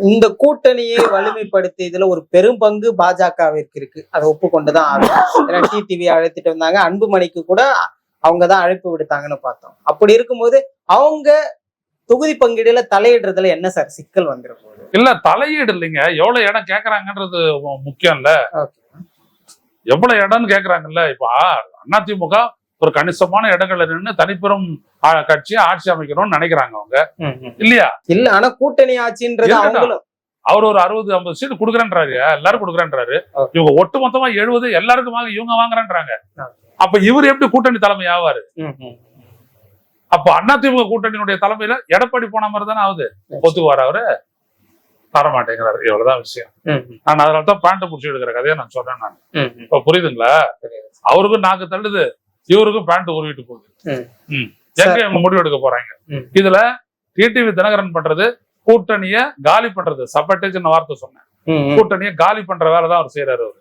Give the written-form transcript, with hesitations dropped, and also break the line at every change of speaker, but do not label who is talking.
இந்த கூட்டணியை வலிமைப்படுத்தியதுல ஒரு பெரும் பங்கு பாஜகவிற்கு இருக்கு. அதை ஒப்புக்கொண்டுதான் ஆகும். ஏன்னா டிடிவி அழைத்துட்டு வந்தாங்க, அன்புமணிக்கு கூட அவங்கதான் அழைப்பு விடுத்தாங்கன்னு பார்த்தோம். அப்படி இருக்கும்போது அவங்க தொகுதி பங்கீடுல தலையிடுறதுல என்ன சார் சிக்கல் வந்துட போகுது?
இல்ல தலையீடு இல்லைங்க, எவ்வளவு இடம் கேக்குறாங்கன்றது முக்கியம் இல்ல. எவ்வளவு இடம்னு கேக்குறாங்கல்ல. இப்ப அதிமுக ஒரு கணிசமான இடங்கள்ல நின்று தனிப்பெரும் கட்சியை ஆட்சி அமைக்கணும்னு நினைக்கிறாங்க அவங்க, இல்லையா?
இல்ல, ஆனா கூட்டணி ஆட்சின்றது அவங்களும்
அவர் ஒரு 60-50 சீட் கொடுக்குறேன்றாரு, எல்லாரும் கொடுக்குறேன்றாரு. இவங்க ஒட்டு மொத்தமா 70 எல்லாருக்கும் இவங்க வாங்குறேன்றாங்க. அப்ப இவர் எப்படி கூட்டணி தலைமை ஆவாரு? அப்ப அதிமுக கூட்டணியுடைய தலைமையில எடப்பாடி போன மாதிரி தானே ஆகுது. ஒத்துக்குவார் அவரு? தரமாட்டேங்கிறாரு. இவ்வளவுதான் விஷயம். நான் அதனாலதான் பேண்ட புடிச்சு எடுக்கிற கதையை நான் சொல்றேன். நான் இப்ப புரியுதுங்களா? அவருக்கும் நாக்கு தள்ளுது, இவருக்கும் பேண்ட் உருவிட்டு போகுது. எங்க இவங்க முடிவு எடுக்க போறாங்க? இதுல டிடிவி தினகரன் பண்றது கூட்டணிய காலி பண்றது. சப்பட்டேஜ் வார்த்தை சொன்னேன். கூட்டணிய காலி பண்ற வேலைதான் அவர் செய்யறாரு. அவரு